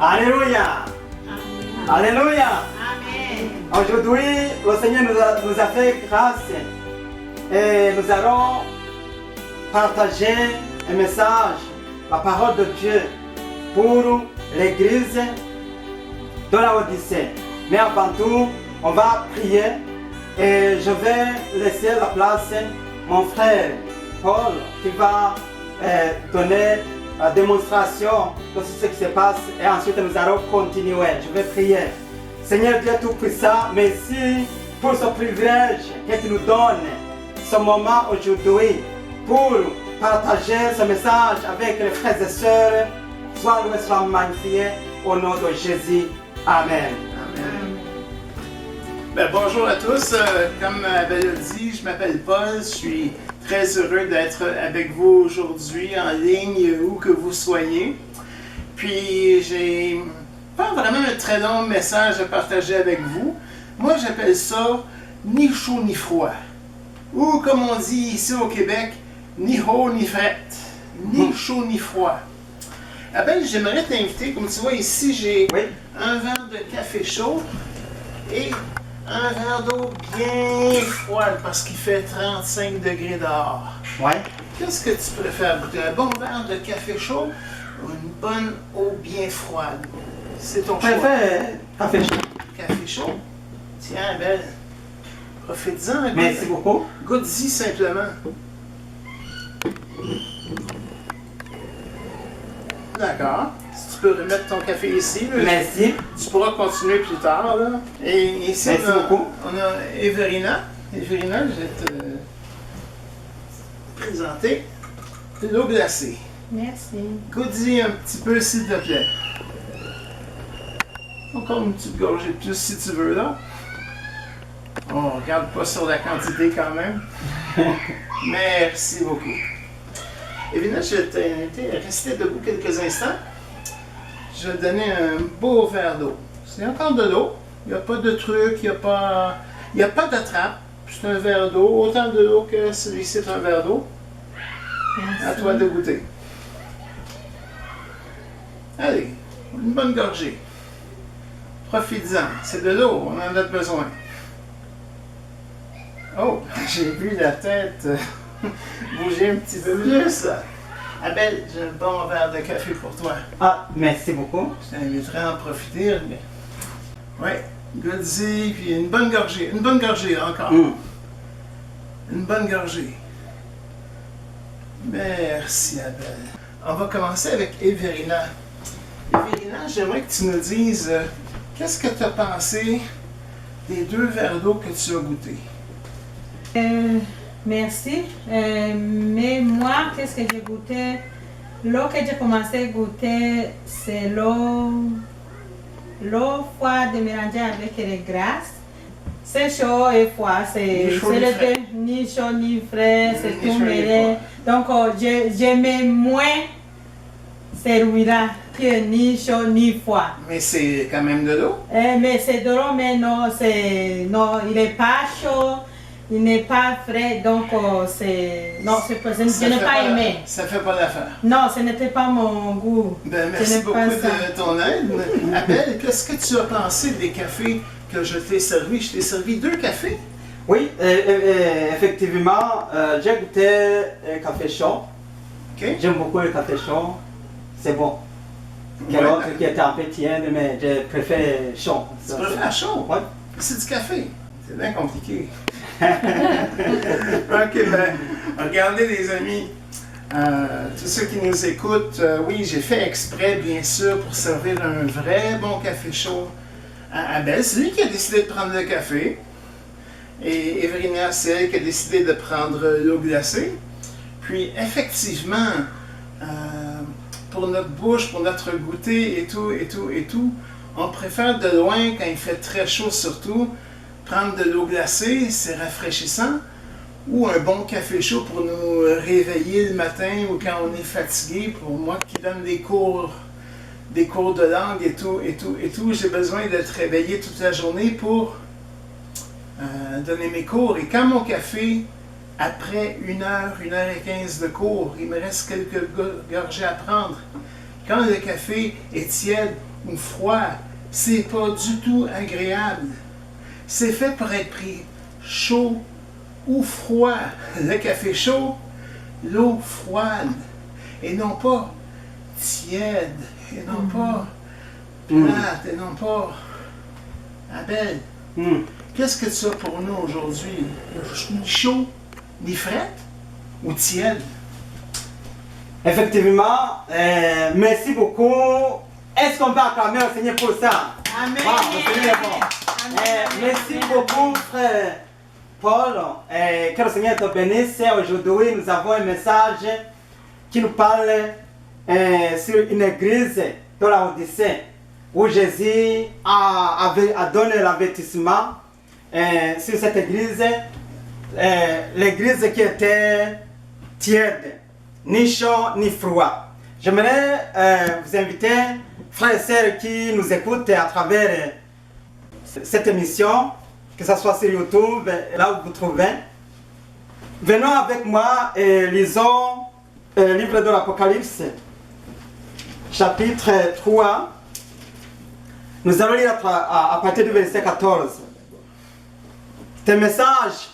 Alléluia. Amen. Alléluia. Amen. Aujourd'hui, le Seigneur nous a fait grâce et nous allons partager un message, la parole de Dieu pour l'église de la Odyssée. Mais avant tout, on va prier et je vais laisser la place à mon frère Paul qui va donner la démonstration de ce qui se passe et ensuite nous allons continuer. Je vais prier. Seigneur Dieu Tout-Puissant, merci pour ce privilège que tu nous donnes, ce moment aujourd'hui pour partager ce message avec les frères et sœurs. Sois loué, sois magnifié au nom de Jésus. Amen. Amen. Ben, bonjour à tous. Comme Abel a dit, je m'appelle Paul. Je suis très heureux d'être avec vous aujourd'hui en ligne, où que vous soyez. Puis, j'ai pas vraiment un très long message à partager avec vous. Moi, j'appelle ça ni chaud ni froid. Ou, comme on dit ici au Québec, ni haut ni fret. Ni chaud ni froid. Abel, j'aimerais t'inviter, comme tu vois ici, j'ai un verre de café chaud et un verre d'eau bien froide parce qu'il fait 35 degrés dehors. Ouais. Qu'est-ce que tu préfères goûter? Un bon verre de café chaud ou une bonne eau bien froide? C'est ton choix. Je préfère café chaud. Café chaud? Tiens, Abel, profite-en. Merci beaucoup. Goûte-y simplement. D'accord. Si tu peux remettre ton café ici. Là, Merci. tu pourras continuer plus tard. Là. Et ici, Merci beaucoup. on a Everina. Everina, je vais te présenter de l'eau glacée. Merci. Goûte-y un petit peu, s'il te plaît. Encore une petite gorgée de plus, si tu veux, là. On ne regarde pas sur la quantité quand même. Merci beaucoup. Everina, je vais t'inviter à rester debout quelques instants. Je vais te donner un beau verre d'eau. C'est encore de l'eau. Il n'y a pas de truc, il n'y a pas de trappe. C'est un verre d'eau. Autant de l'eau que celui-ci est un verre d'eau. Merci. À toi de goûter. Allez, une bonne gorgée. Profites-en. C'est de l'eau, on en a besoin. Oh, j'ai vu la tête bouger un petit peu plus. Abel, j'ai un bon verre de café pour toi. Ah, merci beaucoup. Je t'inviterai à en profiter. Mais... ouais, goûte-y, puis une bonne gorgée encore. Une bonne gorgée. Merci Abel. On va commencer avec Everina. Everina, j'aimerais que tu nous dises qu'est-ce que tu as pensé des 2 verres d'eau que tu as goûtés. Merci. Mais moi, qu'est-ce que j'ai goûté? L'eau que j'ai commencé à goûter, c'est l'eau froide mélangée avec les grasses. C'est chaud et froid, c'est ni chaud ni frais, c'est tout mêlé. Donc, j'aimais moins celui-là que ni chaud ni froid. Mais c'est quand même de l'eau? Mais c'est de l'eau, mais non, il n'est pas chaud. Il n'est pas frais, donc je n'ai pas aimé. Ça fait pas l'affaire. Non, ce n'était pas mon goût. Ben, merci beaucoup de ton aide. Abel, qu'est-ce que tu as pensé des cafés que je t'ai servis? Je t'ai servi 2 cafés? Oui, effectivement, j'ai goûté le café chaud. Okay. J'aime beaucoup le café chaud. C'est bon. Quel autre qui était un peu tiède, mais je préfère chaud. Tu préfères chaud? Oui. C'est du café. C'est bien compliqué. Ok, ben, regardez les amis, tous ceux qui nous écoutent, oui, j'ai fait exprès, bien sûr, pour servir un vrai bon café chaud à Abel. C'est lui qui a décidé de prendre le café. Et Everina, c'est elle qui a décidé de prendre l'eau glacée. Puis, effectivement, pour notre bouche, pour notre goûter et tout, on préfère de loin, quand il fait très chaud surtout, prendre de l'eau glacée, c'est rafraîchissant, ou un bon café chaud pour nous réveiller le matin ou quand on est fatigué. Pour moi qui donne des cours de langue et tout, j'ai besoin d'être réveillé toute la journée pour donner mes cours. Et quand mon café, après 1 heure et 15 de cours, il me reste quelques gorgées à prendre, Quand le café est tiède ou froid, c'est pas du tout agréable. C'est fait pour être pris chaud ou froid. Le café chaud, l'eau froide. Et non pas tiède, et non pas plate, et non pas Abel. Qu'est-ce que tu as pour nous aujourd'hui? Ni chaud, ni frais ou tiède? Effectivement, merci beaucoup. Est-ce qu'on va acclamer le Seigneur pour ça? Amen. Wow, le Seigneur est bon. Merci beaucoup, frère Paul. Que le Seigneur te bénisse. Aujourd'hui, nous avons un message qui nous parle sur une église de la Odyssée où Jésus a donné l'avertissement sur cette église, l'église qui était tiède, ni chaud ni froid. J'aimerais vous inviter, frères et sœurs qui nous écoutent à travers cette émission, que ce soit sur YouTube, là où vous vous trouvez. Venons avec moi et lisons le livre de l'Apocalypse, chapitre 3. Nous allons lire à partir du verset 14. C'est un message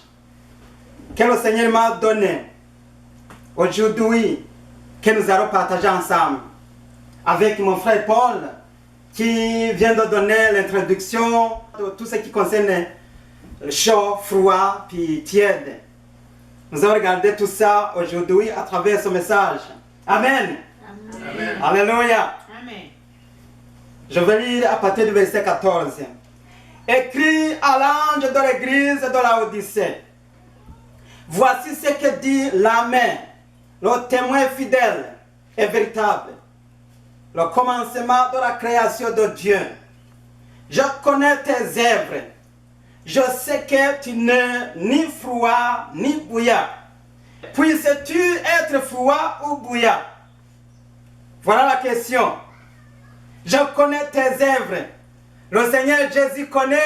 que le Seigneur m'a donné aujourd'hui, que nous allons partager ensemble avec mon frère Paul, qui vient de donner l'introduction de tout ce qui concerne le chaud, froid, puis tiède. Nous allons regarder tout ça aujourd'hui à travers ce message. Amen. Amen. Alléluia. Amen. Je vais lire à partir du verset 14. Écrit à l'ange de l'église de la Odyssée. Voici ce que dit l'Amen, le témoin fidèle et véritable, le commencement de la création de Dieu. Je connais tes œuvres. Je sais que tu n'es ni froid ni bouillant. Puisses-tu être froid ou bouillant? Voilà la question. Je connais tes œuvres. Le Seigneur Jésus connaît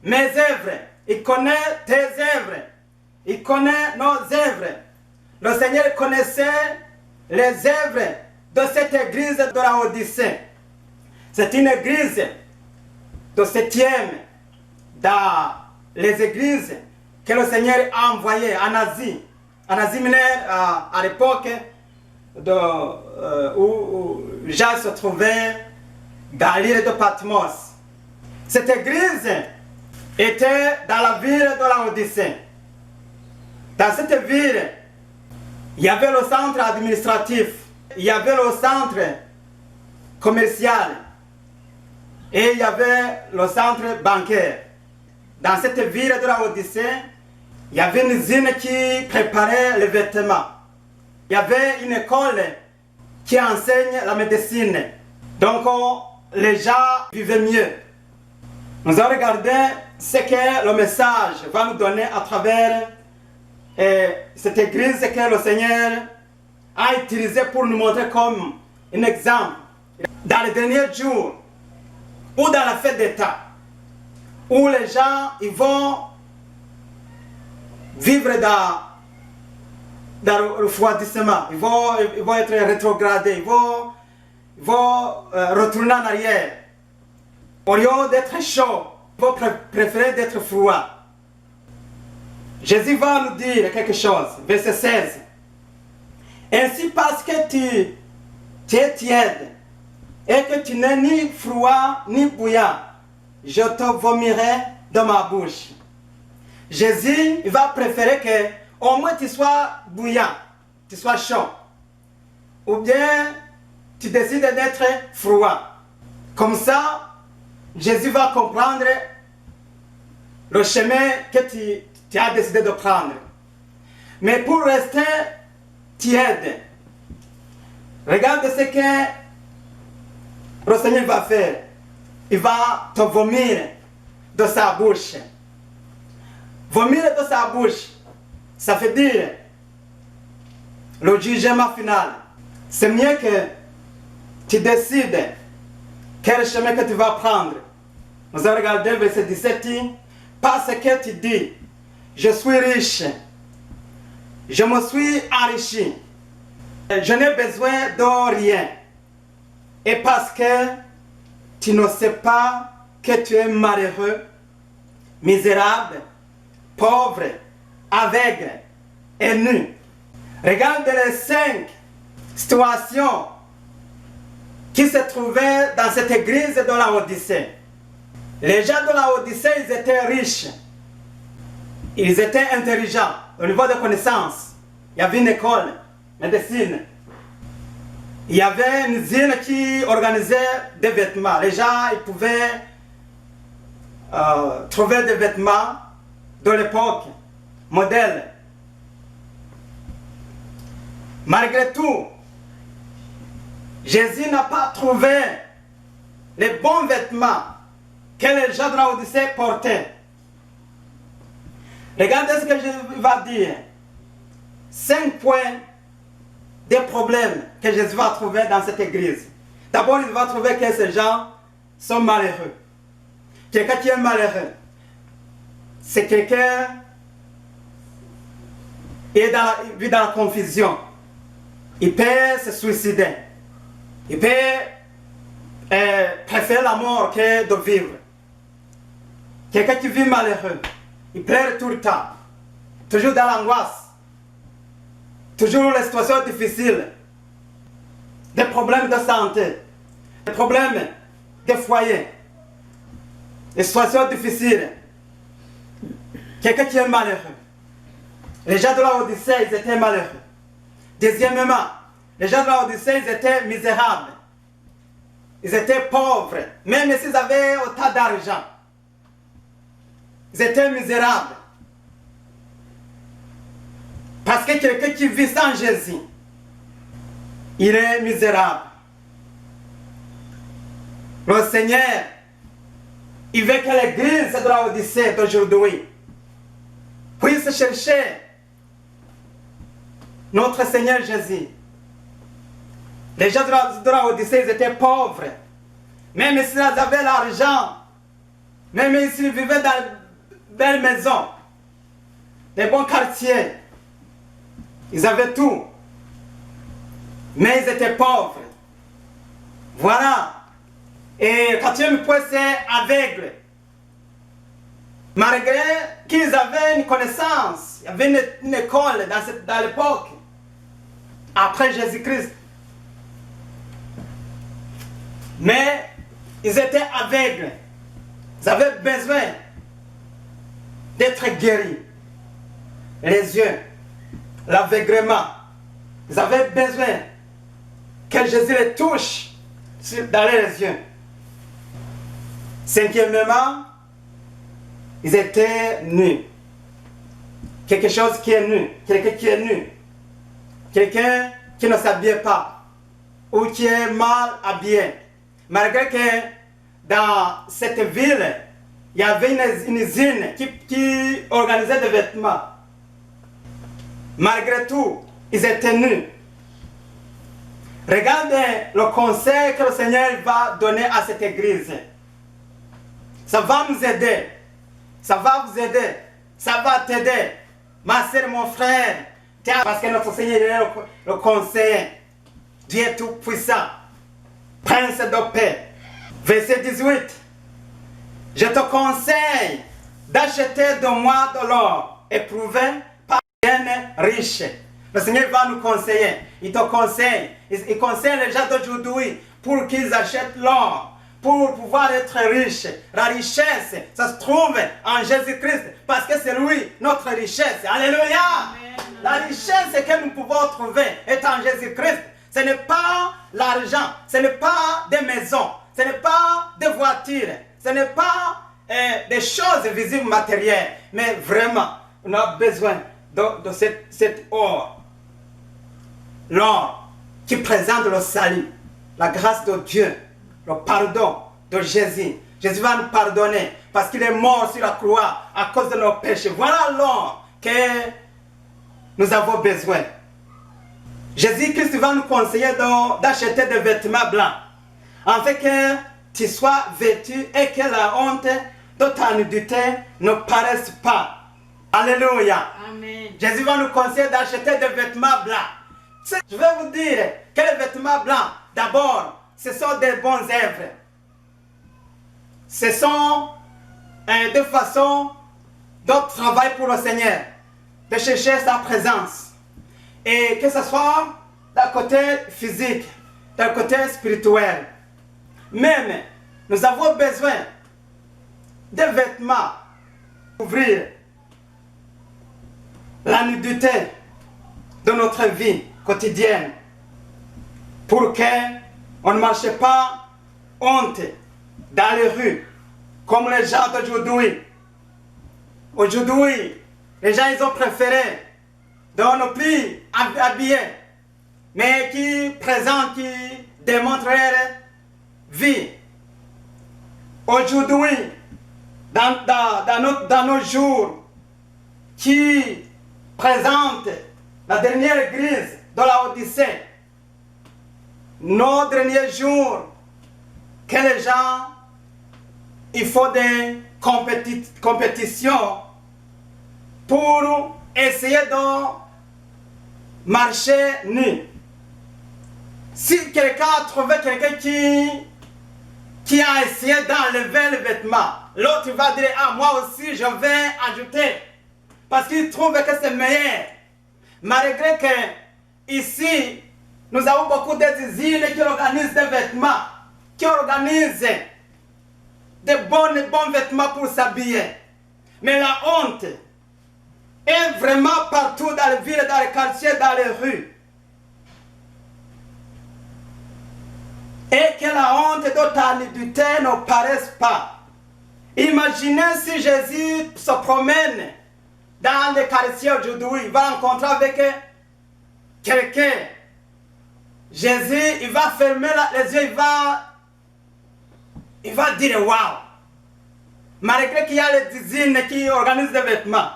mes œuvres. Il connaît tes œuvres. Il connaît nos œuvres. Le Seigneur connaissait les œuvres de cette église de la Odyssée. C'est une église de 7e dans les églises que le Seigneur a envoyées en Asie. En Asie mineure, à l'époque où Jean se trouvait dans l'île de Patmos. Cette église était dans la ville de la Odyssée. Dans cette ville, il y avait le centre administratif, il y avait le centre commercial et il y avait le centre bancaire. Dans cette ville de la Odyssée, il y avait une usine qui préparait les vêtements. Il y avait une école qui enseigne la médecine. Donc les gens vivaient mieux. Nous allons regarder ce que le message va nous donner à travers cette église que le Seigneur a utilisée pour nous montrer comme un exemple. Dans les derniers jours, ou dans la fête d'État, où les gens ils vont vivre dans le refroidissement, ils vont être rétrogradés, ils vont retourner en arrière. Au lieu d'être chaud, ils vont préférer d'être froid. Jésus va nous dire quelque chose, verset 16. Ainsi parce que tu es tiède et que tu n'es ni froid ni bouillant, je te vomirai de ma bouche. Jésus va préférer que au moins tu sois bouillant, tu sois chaud. Ou bien tu décides d'être froid. Comme ça, Jésus va comprendre le chemin que tu as décidé de prendre. Mais pour rester tiède, regarde ce que le Seigneur va faire. Il va te vomir de sa bouche. Vomir de sa bouche, ça veut dire le jugement final. C'est mieux que tu décides quel chemin que tu vas prendre. Nous allons regarder verset 17. Parce que tu dis, je suis riche, je me suis enrichi, je n'ai besoin de rien. et parce que tu ne sais pas que tu es malheureux, misérable, pauvre, aveugle et nu. Regarde les 5 situations qui se trouvaient dans cette église de la Odyssée. Les gens de la Odyssée, ils étaient riches. Ils étaient intelligents au niveau des connaissances. Il y avait une école, médecine. Il y avait une usine qui organisait des vêtements. Les gens, ils pouvaient trouver des vêtements de l'époque, modèles. Malgré tout, Jésus n'a pas trouvé les bons vêtements que les gens de la Odyssée portaient. Regardez ce que je vais dire. 5 points des problèmes que Jésus va trouver dans cette église. D'abord, il va trouver que ces gens sont malheureux. Quelqu'un qui est malheureux, c'est quelqu'un qui vit dans la confusion. Il peut se suicider. Il peut préférer la mort que de vivre. Quelqu'un qui vit malheureux, il pleure tout le temps, toujours dans l'angoisse, toujours les situations difficiles, des problèmes de santé, des problèmes de foyer, des situations difficiles. Quelqu'un qui est malheureux. Les gens de la Odyssée, ils étaient malheureux. Deuxièmement, les gens de la Odyssée, ils étaient misérables. Ils étaient pauvres, même s'ils avaient autant d'argent. Ils étaient misérables. Parce que quelqu'un qui vit sans Jésus, il est misérable. Le Seigneur, il veut que l'église de la Odyssée d'aujourd'hui puisse chercher notre Seigneur Jésus. Les gens de la Odyssée, ils étaient pauvres. Même s'ils avaient l'argent, même s'ils vivaient dans de belles maisons, des bons quartiers, ils avaient tout. Mais ils étaient pauvres. Voilà. Et quatrième point, c'est aveugle. Malgré qu'ils avaient une connaissance, il y avait une école dans l'époque, après Jésus-Christ. Mais ils étaient aveugles. Ils avaient besoin d'être guéris. Les yeux, l'aveuglement. Ils avaient besoin que Jésus les touche dans les yeux. Cinquièmement, ils étaient nus. Quelque chose qui est nu. Quelqu'un qui est nu. Quelqu'un qui ne s'habille pas. Ou qui est mal habillé. Malgré que dans cette ville, il y avait une usine qui organisait des vêtements. Malgré tout, ils étaient nus. Regardez le conseil que le Seigneur va donner à cette église. Ça va nous aider. Ça va vous aider. Ça va t'aider. Ma soeur, mon frère. Parce que notre Seigneur est le conseiller. Dieu est tout puissant. Prince de paix. Verset 18. Je te conseille d'acheter de moi de l'or éprouvé par bien riche. Le Seigneur va nous conseiller. Il te conseille. Il conseille les gens d'aujourd'hui pour qu'ils achètent l'or. Pour pouvoir être riche. La richesse, ça se trouve en Jésus-Christ. Parce que c'est lui, notre richesse. Alléluia. Amen. La richesse que nous pouvons trouver est en Jésus-Christ. Ce n'est pas l'argent. Ce n'est pas des maisons. Ce n'est pas des voitures. Ce n'est pas des choses visibles matérielles. Mais vraiment, on a besoin de cet or. L'or qui présente le salut. La grâce de Dieu. Le pardon de Jésus. Jésus va nous pardonner parce qu'il est mort sur la croix à cause de nos péchés. Voilà l'or que nous avons besoin. Jésus-Christ va nous conseiller d'acheter des vêtements blancs. En fait que tu sois vêtu et que la honte de ta nudité ne paraisse pas. Alléluia. Amen. Jésus va nous conseiller d'acheter des vêtements blancs. Je vais vous dire que les vêtements blancs, d'abord, ce sont des bonnes œuvres. Ce sont des façons de travailler pour le Seigneur, de chercher sa présence. Et que ce soit d'un côté physique, d'un côté spirituel. Même, nous avons besoin de vêtements pour couvrir la nudité de notre vie quotidienne, pour qu'on ne marche pas honte dans les rues, comme les gens d'aujourd'hui. Aujourd'hui, les gens ils ont préféré de ne plus habiller, mais qui présentent, qui démontrent leur vie. Aujourd'hui, dans nos jours, qui présentent la dernière église de la Odyssée, nos derniers jours, que les gens, il faut des compétitions pour essayer de marcher nu. Si quelqu'un a trouvé quelqu'un qui a essayé d'enlever le vêtement, l'autre va dire, ah, moi aussi je vais ajouter, parce qu'il trouve que c'est meilleur. Malgré que ici, nous avons beaucoup d'usines qui organisent des vêtements, qui organisent de bons vêtements pour s'habiller. Mais la honte est vraiment partout dans les villes, dans les quartiers, dans les rues. Et que la honte de ta nudité ne paraisse pas. Imaginez si Jésus se promène dans les quartiers aujourd'hui, il va rencontrer avec quelqu'un. Jésus, il va fermer les yeux, il va dire waouh. Malgré qu'il y a les usines qui organisent des vêtements.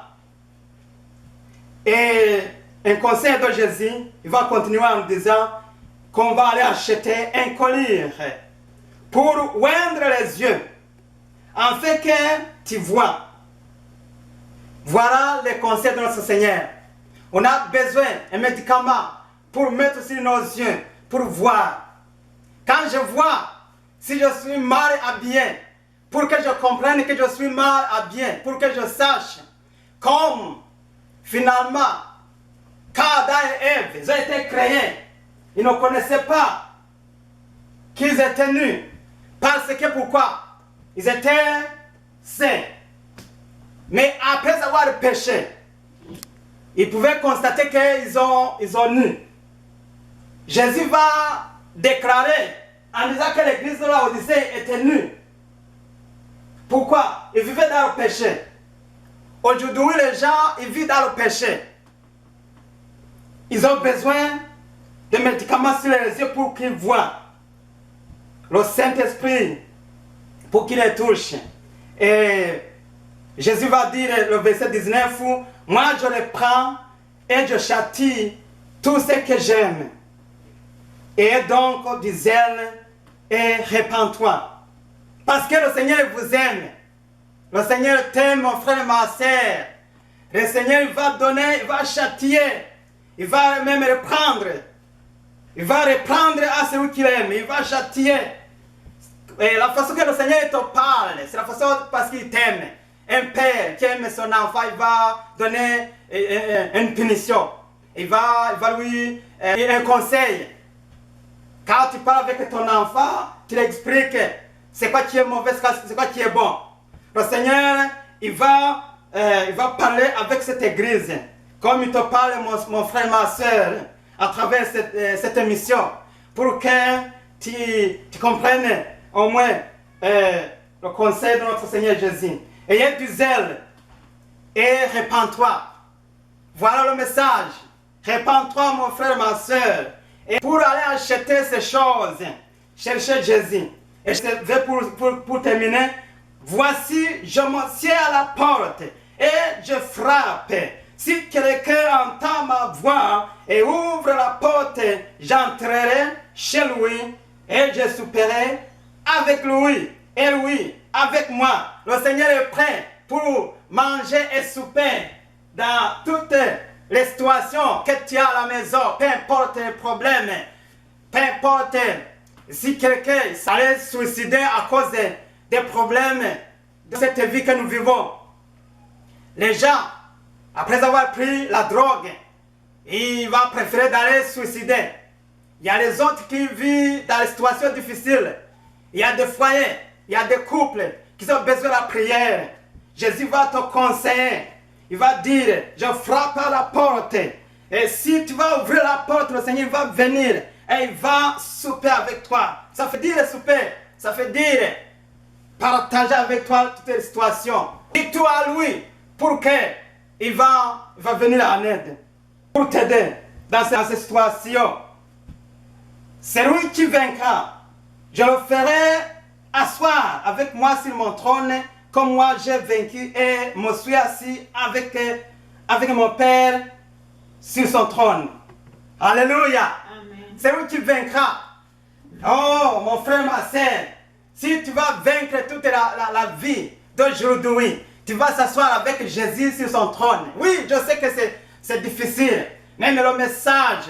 Et un conseil de Jésus, il va continuer en disant qu'on va aller acheter un collier pour oindre les yeux, afin que tu vois. Voilà les conseils de notre Seigneur. On a besoin d'un médicament pour mettre sur nos yeux, pour voir. Quand je vois, si je suis mal habillé, pour que je comprenne que je suis mal habillé, pour que je sache, comme finalement, quand Adam et Ève, ils ont été créés, ils ne connaissaient pas qu'ils étaient nus. Parce que pourquoi? Ils étaient saints. Mais après avoir péché, ils pouvaient constater qu'ils ont nus. Jésus va déclarer en disant que l'église de la Odyssée était nue. Pourquoi? Ils vivaient dans le péché. Aujourd'hui, les gens, ils vivent dans le péché. Ils ont besoin de médicaments sur les yeux pour qu'ils voient. Le Saint-Esprit, pour qu'il les touche. Et Jésus va dire, le verset 19, moi je les prends et je châtie tout ce que j'aime. Et donc, du zèle et répands-toi. Parce que le Seigneur vous aime. Le Seigneur t'aime, mon frère et ma sœur. Le Seigneur il va donner, il va châtier. Il va même reprendre. Il va reprendre à celui qu'il aime. Il va châtier. Et la façon que le Seigneur te parle, c'est la façon parce qu'il t'aime. Un père qui aime son enfant, il va donner une punition. Il va lui un conseil. Quand tu parles avec ton enfant, tu lui expliques c'est quoi qui est mauvais, c'est quoi qui est bon. Le Seigneur, il va parler avec cette église. Comme il te parle, mon frère, ma soeur, à travers cette émission. Pour que tu comprennes au moins le conseil de notre Seigneur Jésus. Ayez du zèle et répands-toi. Voilà le message. Répands-toi, mon frère, ma soeur. Et pour aller acheter ces choses, cherchez Jésus. Et je vais pour terminer. Voici, je me tiens à la porte et je frappe. Si quelqu'un entend ma voix et ouvre la porte, j'entrerai chez lui et je souperai avec lui et lui avec moi. Le Seigneur est prêt pour manger et souper dans toutes les situations que tu as à la maison, peu importe les problèmes, peu importe si quelqu'un s'allait se suicider à cause des problèmes de cette vie que nous vivons, les gens, après avoir pris la drogue, ils vont préférer d'aller se suicider. Il y a les autres qui vivent dans des situations difficiles. Il y a des foyers, il y a des couples qui ont besoin de la prière. Jésus va te conseiller. Il va dire, je frappe à la porte. Et si tu vas ouvrir la porte, le Seigneur va venir et il va souper avec toi. Ça veut dire souper. Ça veut dire partager avec toi toutes les situations. Dis-toi à lui pour qu'il va venir en aide. Pour t'aider dans cette situation. C'est lui qui vaincra. Je le ferai asseoir avec moi sur mon trône, comme moi j'ai vaincu et me suis assis avec mon Père sur son trône. Alléluia. C'est lui qui vaincra. Oh, mon frère, ma soeur, si tu vas vaincre toute la vie d'aujourd'hui, tu vas s'asseoir avec Jésus sur son trône. Oui, je sais que c'est difficile, mais le message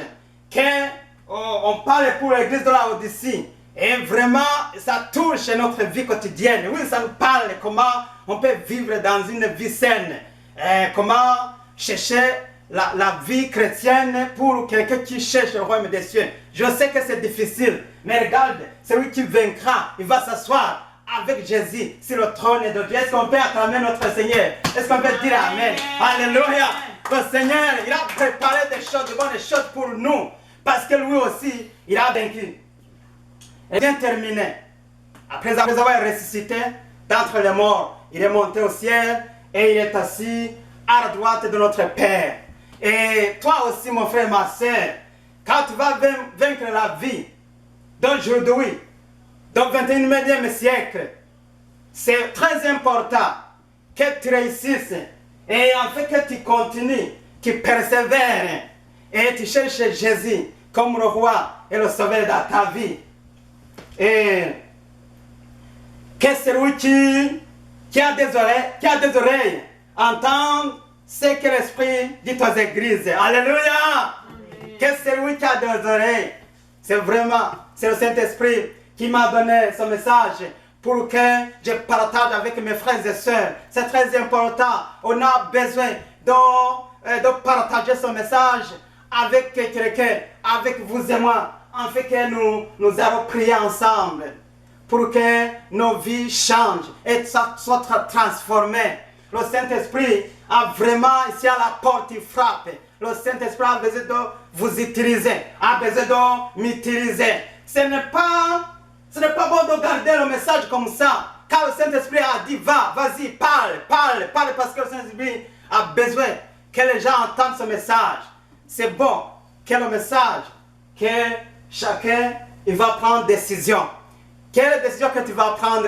qu'on parle pour l'église de la Odyssée, et vraiment, ça touche notre vie quotidienne. Oui, ça nous parle comment on peut vivre dans une vie saine. Comment chercher la vie chrétienne pour quelqu'un qui cherche le royaume des cieux. Je sais que c'est difficile, mais regarde, c'est lui qui vaincra. Il va s'asseoir avec Jésus sur le trône de Dieu. Est-ce qu'on peut acclamer notre Seigneur? Est-ce qu'on peut dire Amen? Alléluia. Le Seigneur, il a préparé des choses, de bonnes choses pour nous. Parce que lui aussi, il a vaincu. Et bien terminé. Après avoir ressuscité d'entre les morts, il est monté au ciel et il est assis à la droite de notre Père. Et toi aussi, mon frère, ma soeur, quand tu vas vaincre la vie d'aujourd'hui, dans le 21e siècle, c'est très important que tu réussisses et en fait que tu continues, que tu persévères et tu cherches Jésus comme le roi et le sauveur dans ta vie. Et que celui qui a des oreilles entende ce que l'Esprit dit aux églises. Alléluia! Amen. Que celui qui a des oreilles, c'est le Saint-Esprit qui m'a donné ce message pour que je partage avec mes frères et sœurs. C'est très important. On a besoin de partager ce message avec quelqu'un, avec vous et moi, en fait que nous allons prier ensemble pour que nos vies changent et soient transformées. Le Saint-Esprit a vraiment ici à la porte, il frappe. Le Saint-Esprit a besoin de vous utiliser, a besoin de m'utiliser. Ce n'est pas bon de garder le message comme ça. Car le Saint-Esprit a dit, vas-y, parle, parce que le Saint-Esprit a besoin que les gens entendent ce message. C'est bon que le message, que chacun, il va prendre décision. Quelle décision que tu vas prendre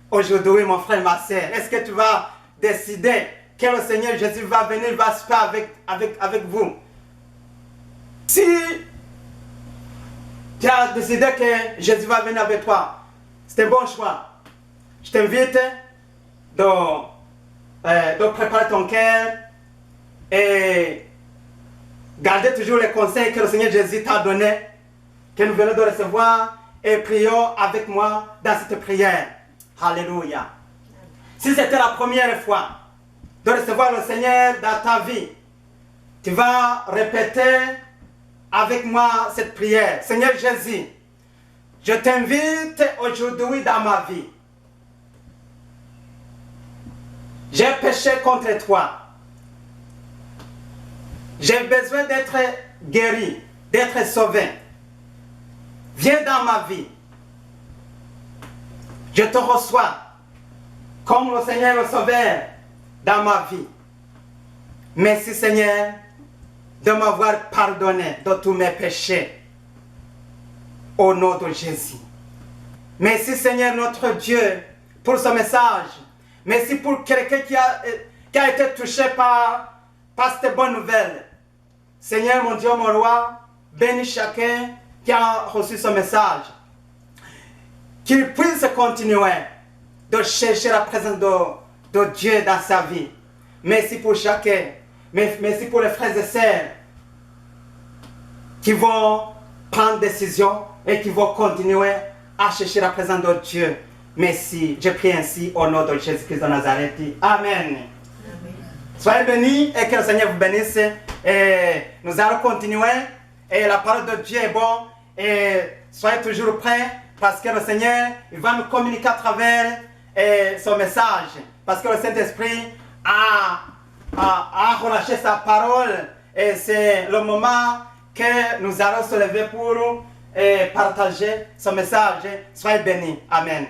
aujourd'hui, mon frère, ma soeur? Est-ce que tu vas décider que le Seigneur Jésus va venir, va se faire avec vous? Si tu as décidé que Jésus va venir avec toi, c'est un bon choix. Je t'invite de préparer ton cœur et garder toujours les conseils que le Seigneur Jésus t'a donnés, que nous venons de recevoir, et prions avec moi dans cette prière. Alléluia. Si c'était la première fois de recevoir le Seigneur dans ta vie, tu vas répéter avec moi cette prière. Seigneur Jésus, je t'invite aujourd'hui dans ma vie. J'ai péché contre toi. J'ai besoin d'être guéri, d'être sauvé. Viens dans ma vie. Je te reçois comme le Seigneur le Sauveur dans ma vie. Merci Seigneur de m'avoir pardonné de tous mes péchés. Au nom de Jésus. Merci Seigneur notre Dieu pour ce message. Merci pour quelqu'un qui a été touché par cette bonne nouvelle. Seigneur mon Dieu, mon roi, bénis chacun qui a reçu ce message. Qu'il puisse continuer de chercher la présence de Dieu dans sa vie. Merci pour chacun. Merci pour les frères et sœurs qui vont prendre décision et qui vont continuer à chercher la présence de Dieu. Merci. Je prie ainsi au nom de Jésus-Christ de Nazareth. Amen. Soyez bénis et que le Seigneur vous bénisse. Et nous allons continuer. Et la parole de Dieu est bonne. Et soyez toujours prêts parce que le Seigneur il va nous communiquer à travers son message. Parce que le Saint-Esprit a relâché sa parole. Et c'est le moment que nous allons se lever pour partager ce message. Soyez bénis. Amen.